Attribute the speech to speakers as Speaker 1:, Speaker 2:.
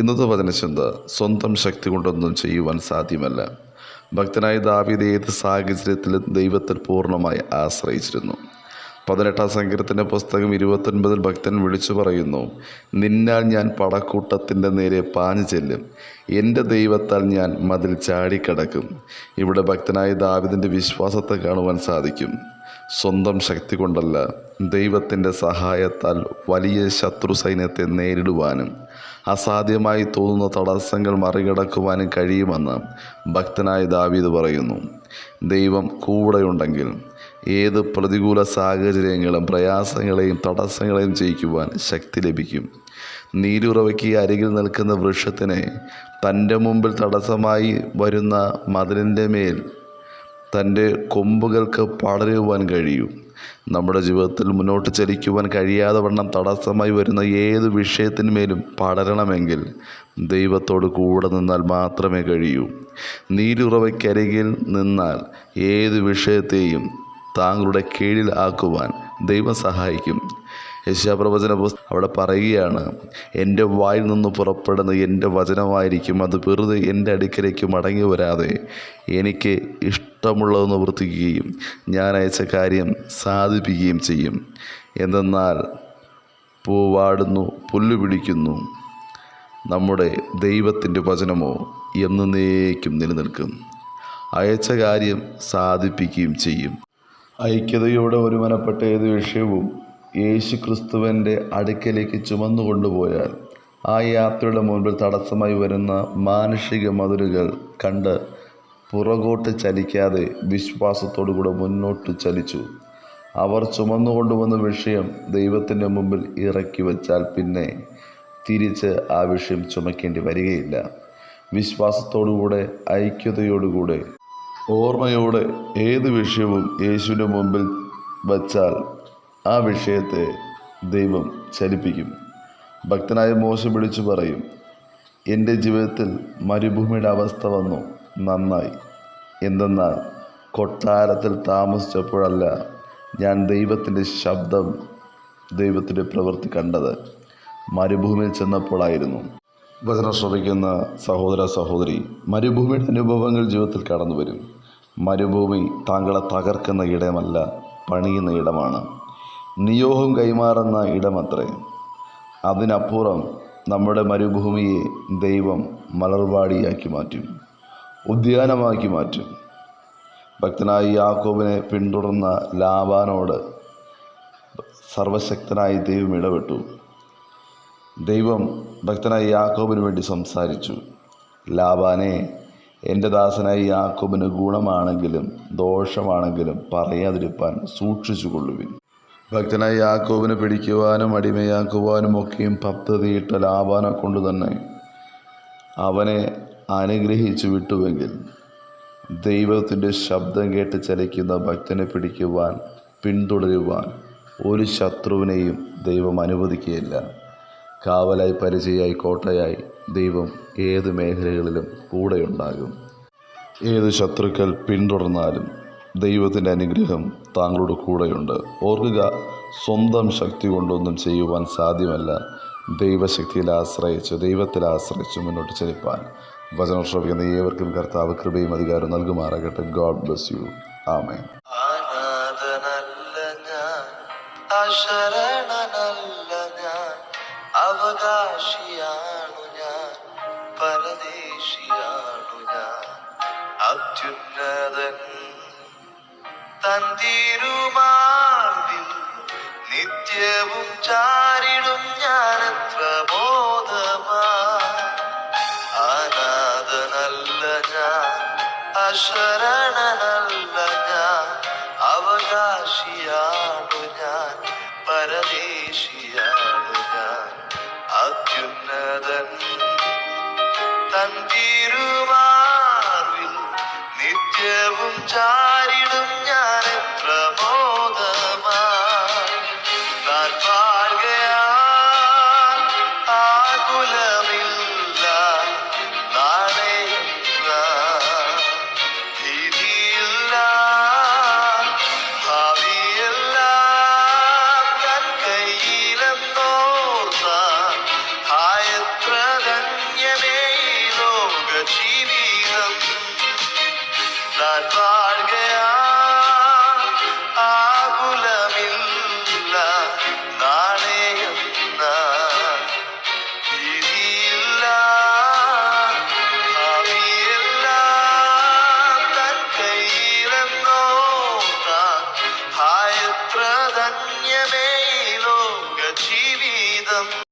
Speaker 1: ഇന്നത്തെ വചനചിന്ത, സ്വന്തം ശക്തി കൊണ്ടൊന്നും ചെയ്യുവാൻ സാധ്യമല്ല. ഭക്തനായ ദാവീദ് ഏത് സാഹചര്യത്തിലും ദൈവത്തിൽ പൂർണ്ണമായി ആശ്രയിച്ചിരുന്നു. 18-ാം സങ്കീർത്തന പുസ്തകം 29 ഭക്തൻ വിളിച്ചു പറയുന്നു, നിന്നാൽ ഞാൻ പടക്കൂട്ടത്തിൻ്റെ നേരെ പാഞ്ഞു ചെല്ലും, എൻ്റെ ദൈവത്താൽ ഞാൻ മതിൽ ചാടിക്കടക്കും. ഇവിടെ ഭക്തനായ ദാവീദിൻ്റെ വിശ്വാസത്തെ കാണുവാൻ സാധിക്കും. സ്വന്തം ശക്തി കൊണ്ടല്ല, ദൈവത്തിൻ്റെ സഹായത്താൽ വലിയ ശത്രു സൈന്യത്തെ നേരിടുവാനും അസാധ്യമായി തോന്നുന്ന തടസ്സങ്ങൾ മറികടക്കുവാനും കഴിയുമെന്ന് ഭക്തനായ ദാവീദ് പറയുന്നു. ദൈവം കൂടെയുണ്ടെങ്കിൽ ഏത് പ്രതികൂല സാഹചര്യങ്ങളും പ്രയാസങ്ങളെയും തടസ്സങ്ങളെയും ജയിക്കുവാൻ ശക്തി ലഭിക്കും. നീരുറവയ്ക്ക് അരികിൽ നിൽക്കുന്ന വൃക്ഷത്തിനെ തൻ്റെ മുമ്പിൽ തടസ്സമായി വരുന്ന മതിലിൻ്റെ മേൽ തൻ്റെ കൊമ്പുകൾക്ക് പടരുവാൻ കഴിയും. നമ്മുടെ ജീവിതത്തിൽ മുന്നോട്ട് ചലിക്കുവാൻ കഴിയാതെ വണ്ണം തടസ്സമായി വരുന്ന ഏത് വിഷയത്തിന്മേലും പടരണമെങ്കിൽ ദൈവത്തോട് കൂടെ നിന്നാൽ മാത്രമേ കഴിയൂ. നീരുറവയ്ക്കരികിൽ നിന്നാൽ ഏത് വിഷയത്തെയും താങ്കളുടെ കീഴിൽ ആക്കുവാൻ ദൈവം സഹായിക്കും. യെശയ്യാപ്രവചന പുസ്തകം അവിടെ പറയുകയാണ്, എൻ്റെ വായിൽ നിന്ന് പുറപ്പെടുന്ന എൻ്റെ വചനമായിരിക്കും, അത് വെറുതെ എൻ്റെ അടുക്കലേക്ക് മടങ്ങി വരാതെ എനിക്ക് ഇഷ്ടമുള്ളത് നിവർത്തിക്കുകയും ഞാൻ അയച്ച കാര്യം സാധിപ്പിക്കുകയും ചെയ്യും. എന്തെന്നാൽ പൂവാടുന്നു, പുല്ല് പിടിക്കുന്നു, നമ്മുടെ ദൈവത്തിൻ്റെ വചനമോ എന്നേക്കും നിലനിൽക്കും. അയച്ച കാര്യം സാധിപ്പിക്കുകയും ചെയ്യും. ഐക്യതയോടെ ഒരുമനപ്പെട്ട ഏത് വിഷയവും യേശു ക്രിസ്തുവിൻ്റെ അടുക്കലേക്ക് ചുമന്നു കൊണ്ടുപോയാൽ ആ യാത്രയുടെ മുൻപിൽ തടസ്സമായി വരുന്ന മാനുഷിക മതിലുകൾ കണ്ട് പുറകോട്ട് ചലിക്കാതെ വിശ്വാസത്തോടു കൂടെ മുന്നോട്ട് ചലിച്ചു. അവർ ചുമന്നു കൊണ്ടുവന്ന വിഷയം ദൈവത്തിൻ്റെ മുമ്പിൽ ഇറക്കി വച്ചാൽ പിന്നെ തിരിച്ച് ആ വിഷയം ചുമക്കേണ്ടി വരികയില്ല. വിശ്വാസത്തോടുകൂടെ, ഐക്യതയോടുകൂടെ, ഓർമ്മയോടെ ഏത് വിഷയവും യേശുവിൻ്റെ മുമ്പിൽ വച്ചാൽ ആ വിഷയത്തെ ദൈവം ചലിപ്പിക്കും. ഭക്തനായ മോശ വിളിച്ചു പറയും, എൻ്റെ ജീവിതത്തിൽ മരുഭൂമിയുടെ അവസ്ഥ വന്നു, നന്നായി. എന്തെന്നാൽ കൊട്ടാരത്തിൽ താമസിച്ചപ്പോഴല്ല ഞാൻ ദൈവത്തിൻ്റെ ശബ്ദം, ദൈവത്തിൻ്റെ പ്രവൃത്തി കണ്ടത്, മരുഭൂമിയിൽ ചെന്നപ്പോഴായിരുന്നു. വചനം ശ്രവിക്കുന്ന സഹോദര സഹോദരി, മരുഭൂമിയുടെ അനുഭവങ്ങൾ ജീവിതത്തിൽ കടന്നു വരും. മരുഭൂമി താങ്കളെ തകർക്കുന്ന ഇടമല്ല, പണിയുന്ന ഇടമാണ്. നിയോഗം കൈമാറുന്ന ഇടമത്രേ. അതിനപ്പുറം നമ്മുടെ മരുഭൂമിയെ ദൈവം മലർവാടിയാക്കി മാറ്റും, ഉദ്യാനമാക്കി മാറ്റും. ഭക്തനായ യാക്കോബിനെ പിന്തുടർന്ന ലാബാനോട് സർവശക്തനായ ദൈവം ഇടപെട്ടു. ദൈവം ഭക്തനായ യാക്കോബിന് വേണ്ടി സംസാരിച്ചു, ലാബാനെ, എൻ്റെ ദാസനായ യാക്കോബിന് ഗുണമാണെങ്കിലും ദോഷമാണെങ്കിലും പറയാതിരിപ്പാൻ സൂക്ഷിച്ചു കൊള്ളുവിൻ. ഭക്തനായ യാക്കോബിനെ പിടിക്കുവാനും അടിമയാക്കുവാനും ഒക്കെയും പദ്ധതിയിട്ട ലാബാനെ കൊണ്ട് തന്നെ അവനെ അനുഗ്രഹിച്ചു വിട്ടുവെങ്കിൽ ദൈവത്തിൻ്റെ ശബ്ദം കേട്ട് ചലിക്കുന്ന ഭക്തനെ പിടിക്കുവാൻ, പിന്തുടരുവാൻ ഒരു ശത്രുവിനെയും ദൈവം അനുവദിക്കുകയില്ല. കാവലായി, പരിചയമായി, കോട്ടയായി ദൈവം ഏത് മേഖലകളിലും കൂടെയുണ്ടാകും. ഏത് ശത്രുക്കൾ പിന്തുടർന്നാലും ദൈവത്തിൻ്റെ അനുഗ്രഹം താങ്കളുടെ കൂടെയുണ്ട്. ഓർക്കുക, സ്വന്തം ശക്തി കൊണ്ടൊന്നും ചെയ്യുവാൻ സാധ്യമല്ല. ദൈവശക്തിയിൽ ആശ്രയിച്ച്, ദൈവത്തിൽ ആശ്രയിച്ച് മുന്നോട്ട് ചലിപ്പാൻ വചനം ശ്രവിക്കുന്ന ഏവർക്കും കർത്താവ് കൃപയും അധികാരം നൽകുമാറാകട്ടെ. God bless you. ആമേൻ.
Speaker 2: അവകാശിയാണു ഞാൻ, പരദേശിയാണു ഞാൻ. അത്യുന്നതൻ തൻ തിരുമാർവിൽ നിത്യവും ചാരിടും ഞാൻ എത്ര ബോധമാ. അനാഥനല്ല ഞാൻ, അശരണനല്ല ഞാൻ, അവകാശിയാണു ഞാൻ, പരദേശിയാണു ഞാൻ. അത്യുന്നതൻ തൻ തിരുമാർവിൽ നിത്യവും